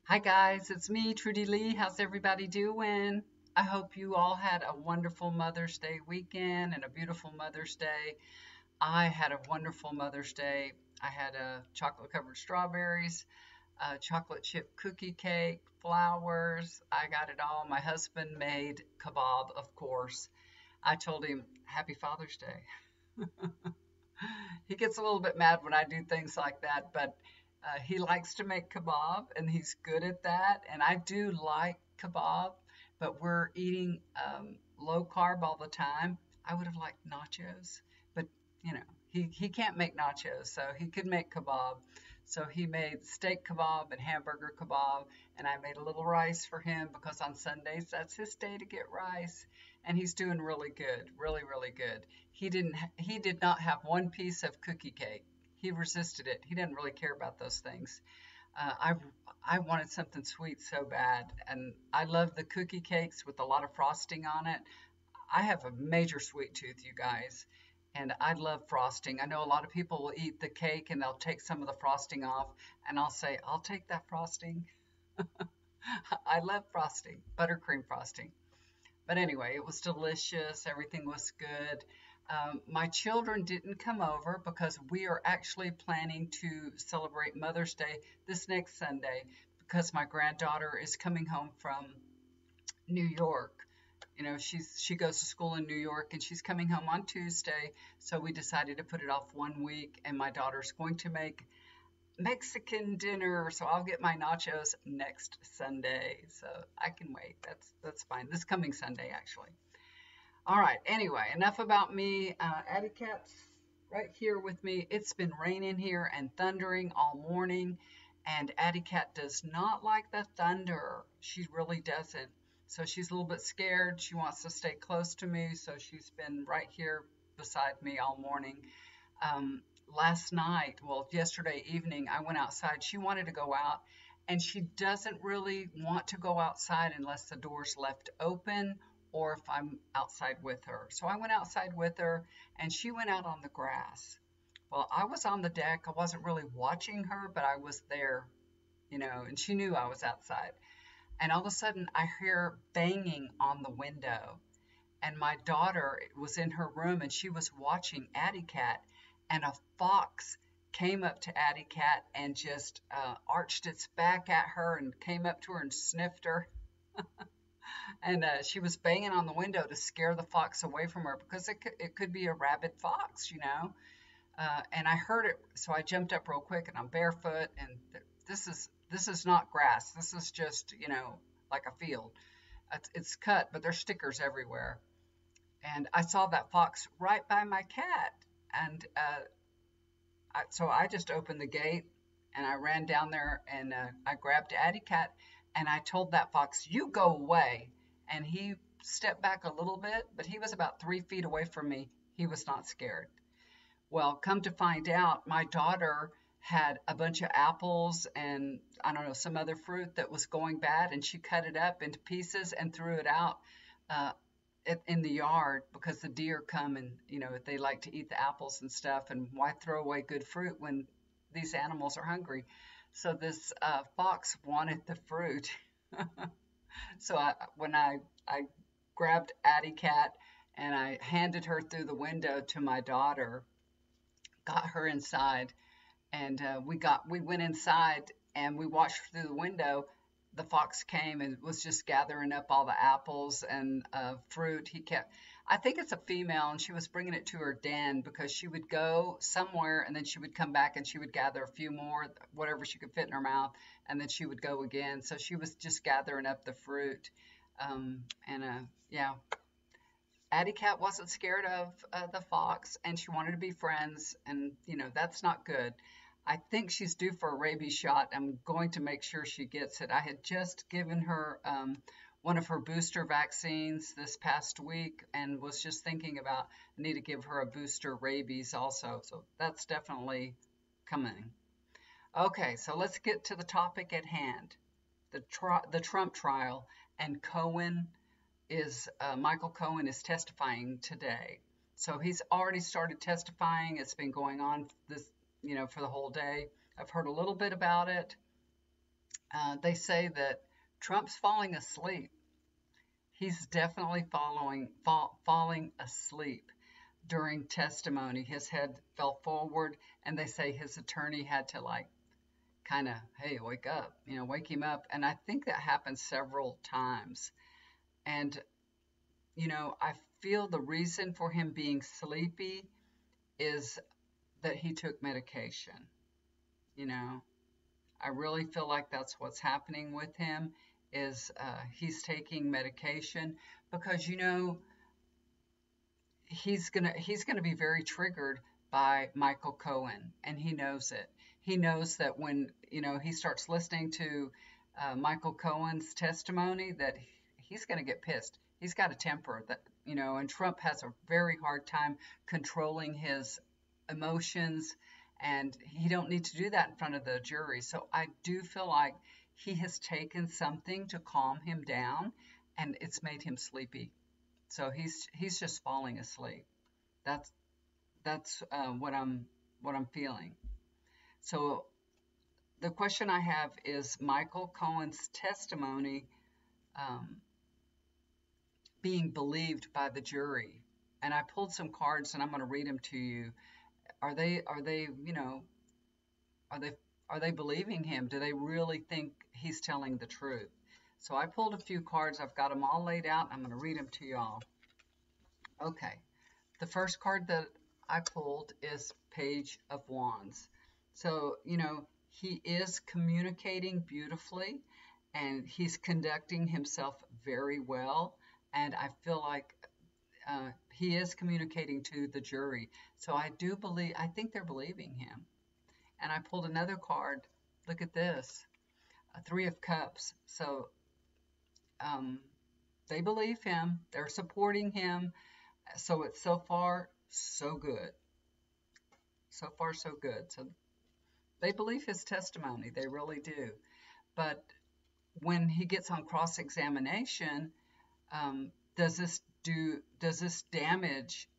Hi guys, it's me, Trudy Lee. How's everybody doing? I hope you all had a wonderful Mother's Day weekend and a beautiful Mother's Day. I had a wonderful Mother's Day. I had chocolate covered strawberries, chocolate chip cookie cake, flowers. I got it all. My husband made kebab, of course. I told him Happy Father's Day. He gets a little bit mad when I do things like that, but he likes to make kebab and he's good at that. And I do like kebab, but we're eating low carb all the time. I would have liked nachos, but he can't make nachos, so he could make kebab. So he made steak kebab and hamburger kebab, and I made a little rice for him because on Sundays that's his day to get rice, and he's doing really good, really, really good. He did not have one piece of cookie cake. He resisted it. He didn't really care about those things. Uh, I I wanted something sweet so bad, and I love the cookie cakes with a lot of frosting on it. I have a major sweet tooth, you guys, and I love frosting. I know a lot of people will eat the cake and they'll take some of the frosting off, and I'll say, I'll take that frosting. I love frosting, buttercream frosting. But anyway, it was delicious. Everything was good. My children didn't come over because we are actually planning to celebrate Mother's Day this next Sunday because my granddaughter is coming home from New York. She goes to school in New York and she's coming home on Tuesday. So we decided to put it off one week, and my daughter's going to make Mexican dinner, so I'll get my nachos next Sunday. So I can wait. That's fine. This coming Sunday, actually. All right. Anyway, enough about me. Addie Cat's right here with me. It's been raining here and thundering all morning, and Addie Cat does not like the thunder. She really doesn't. So she's a little bit scared. She wants to stay close to me, so she's been right here beside me all morning. Last night, well, yesterday evening, I went outside. She wanted to go out, and she doesn't really want to go outside unless the door's left open or if I'm outside with her. So I went outside with her, and she went out on the grass. Well, I was on the deck. I wasn't really watching her, but I was there, and she knew I was outside. And all of a sudden, I hear banging on the window. And my daughter was in her room and she was watching Addie Cat, and a fox came up to Addie Cat and just arched its back at her and came up to her and sniffed her. And she was banging on the window to scare the fox away from her because it could be a rabid fox. And I heard it, so I jumped up real quick, and I'm barefoot, and this is not grass. This is just like a field. It's cut, but there's stickers everywhere. And I saw that fox right by my cat, and so I just opened the gate and I ran down there, and I grabbed Addie Cat and I told that fox, "You go away." And he stepped back a little bit, but he was about 3 feet away from me. He was not scared. Well, come to find out, my daughter had a bunch of apples and I don't know, some other fruit that was going bad, and she cut it up into pieces and threw it out uh, in the yard because the deer come, and they like to eat the apples and stuff, and why throw away good fruit when these animals are hungry? So this fox wanted the fruit. So when I grabbed Addie Cat and I handed her through the window to my daughter, got her inside, and we went inside and we watched through the window. The fox came and was just gathering up all the apples and fruit. I think it's a female, and she was bringing it to her den because she would go somewhere and then she would come back and she would gather a few more, whatever she could fit in her mouth, and then she would go again. So she was just gathering up the fruit. And yeah, Addie Cat wasn't scared of the fox, and she wanted to be friends, and that's not good. I think she's due for a rabies shot. I'm going to make sure she gets it. I had just given her one of her booster vaccines this past week and was just thinking about I need to give her a booster rabies also. So that's definitely coming. Okay, so let's get to the topic at hand. The Trump trial, and Michael Cohen is testifying today. So he's already started testifying. It's been going on for the whole day. I've heard a little bit about it. They say that Trump's falling asleep. He's definitely falling asleep during testimony. His head fell forward, and they say his attorney had to like kind of, hey, wake up, wake him up. And I think that happened several times. And, I feel the reason for him being sleepy is that he took medication. You know, I really feel like that's what's happening with him is he's taking medication because, he's gonna be very triggered by Michael Cohen, and he knows it. He knows that when he starts listening to Michael Cohen's testimony, that he's gonna get pissed. He's got a temper that and Trump has a very hard time controlling his emotions, and he don't need to do that in front of the jury. So I do feel like he has taken something to calm him down, and it's made him sleepy. So he's just falling asleep. That's that's what I'm feeling. So the question I have is Michael Cohen's testimony um, being believed by the jury? And I pulled some cards and I'm going to read them to you. Are they are they are they believing him? Do they really think he's telling the truth? So I pulled a few cards. I've got them all laid out. I'm going to read them to y'all. Okay. The first card that I pulled is Page of Wands. So, he is communicating beautifully and he's conducting himself very well. And I feel like he is communicating to the jury. So I think they're believing him. And I pulled another card. Look at this, a Three of Cups. So um, they believe him, they're supporting him. So it's so far, so good. So far, so good. So they believe his testimony. They really do. But when he gets on cross-examination, um, does this damage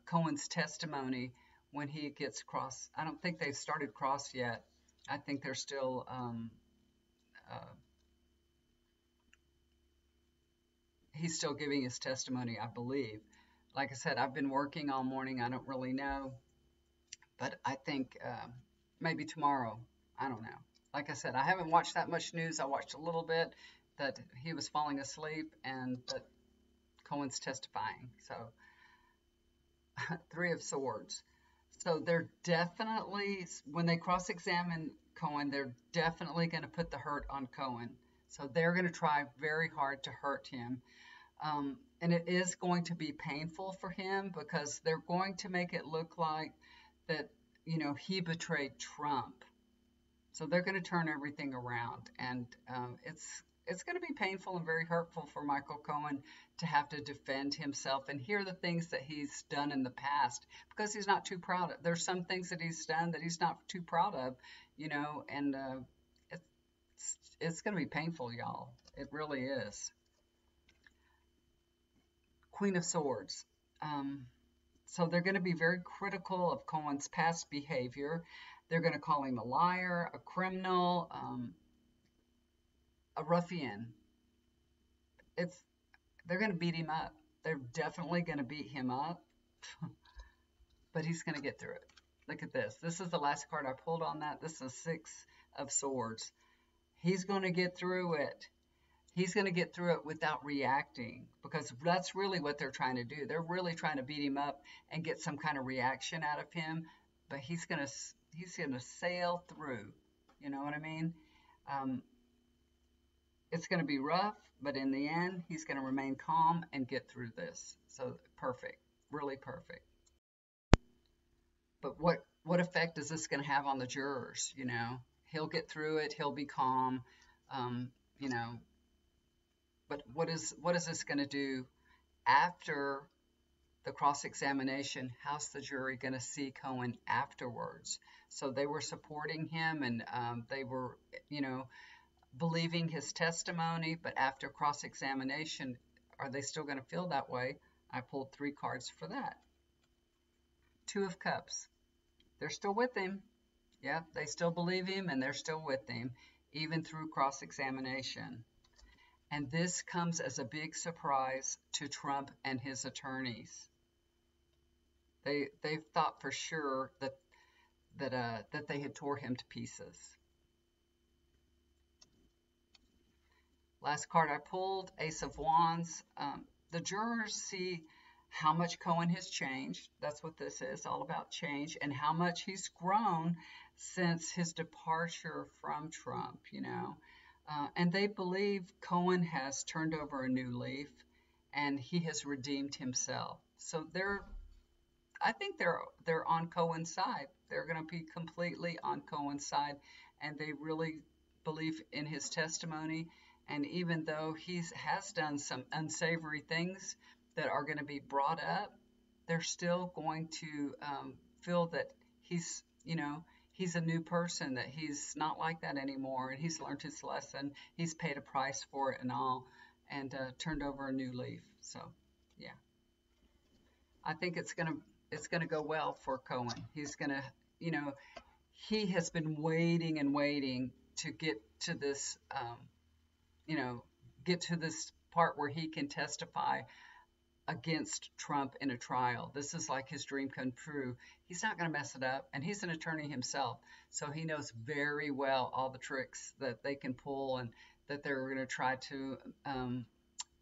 Cohen's testimony when he gets cross? I don't think they've started cross yet. I think they're still uh, he's still giving his testimony, I believe. Like I said, I've been working all morning. I don't really know. But I think maybe tomorrow. I don't know. Like I said, I haven't watched that much news. I watched a little bit that he was falling asleep and that Cohen's testifying. So, Three of Swords. So they're definitely, when they cross-examine Cohen, they're definitely going to put the hurt on Cohen. So they're going to try very hard to hurt him. And it is going to be painful for him because they're going to make it look like that, he betrayed Trump. So they're going to turn everything around, and it's going to be painful and very hurtful for Michael Cohen to have to defend himself and hear the things that he's done in the past because he's not too proud of. There's some things that he's done that he's not too proud of, and it's going to be painful, y'all. It really is. Queen of Swords. Um, So they're going to be very critical of Cohen's past behavior. They're going to call him a liar, a criminal, a ruffian. It's They're going to beat him up. They're definitely going to beat him up, but he's going to get through it. Look at this. This is the last card I pulled on that. This is Six of Swords. He's going to get through it. He's going to get through it without reacting because that's really what they're trying to do. They're really trying to beat him up and get some kind of reaction out of him, but he's gonna sail through. You know what I mean? Um, it's going to be rough, but in the end, he's going to remain calm and get through this. So perfect, really perfect. But what effect is this going to have on the jurors? He'll get through it. He'll be calm. Um, you know, but what is this going to do after the cross-examination? How's the jury going to see Cohen afterwards? So they were supporting him and they were, believing his testimony, but after cross-examination, are they still going to feel that way? I pulled three cards for that. Two of Cups. They're still with him. Yep, they still believe him and they're still with him. even through cross-examination. And this comes as a big surprise to Trump and his attorneys. They thought for sure that they had tore him to pieces. Last card I pulled, Ace of Wands. The jurors see how much Cohen has changed. That's what this is, all about change, and how much he's grown since his departure from Trump, you know. And they believe Cohen has turned over a new leaf and he has redeemed himself. So I think they're on Cohen's side. They're going to be completely on Cohen's side, and they really believe in his testimony. And even though he has done some unsavory things that are going to be brought up, they're still going to feel that he's, you know, he's a new person, that he's not like that anymore, and he's learned his lesson. He's paid a price for it and all, and turned over a new leaf. So, yeah. I think it's gonna go well for Cohen. He's gonna, you know, he has been waiting and waiting to get to this, you know, get to this part where he can testify against Trump in a trial. This is like his dream come true. He's not going to mess it up, and he's an attorney himself, so he knows very well all the tricks that they can pull and that they're going to try to,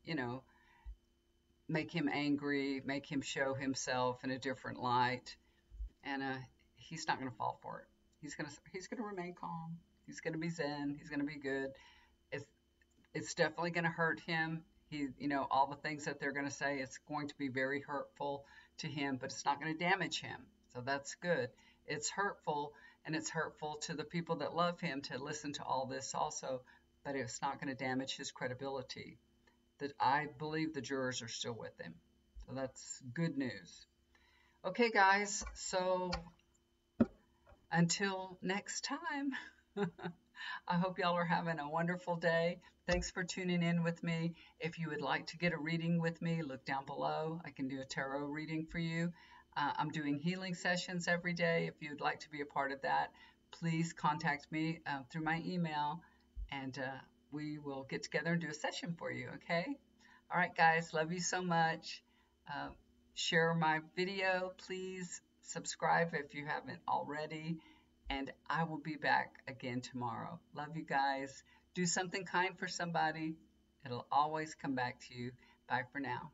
you know, make him angry, make him show himself in a different light, and he's not going to fall for it. He's gonna remain calm. He's gonna be zen. He's gonna be good. It's it's definitely going to hurt him. You know, all the things that they're going to say, it's going to be very hurtful to him, but it's not going to damage him. So that's good. It's hurtful, and it's hurtful to the people that love him to listen to all this also, but it's not going to damage his credibility. That I believe the jurors are still with him. So that's good news. Okay, guys, so until next time, I hope y'all are having a wonderful day. Thanks for tuning in with me. If you would like to get a reading with me, look down below. I can do a tarot reading for you. I'm doing healing sessions every day. If you'd like to be a part of that, please contact me through my email, and we will get together and do a session for you, okay? All right, guys, love you so much. Uh, Share my video, please. Subscribe if you haven't already, and I will be back again tomorrow. Love you guys. Do something kind for somebody. It'll always come back to you. Bye for now.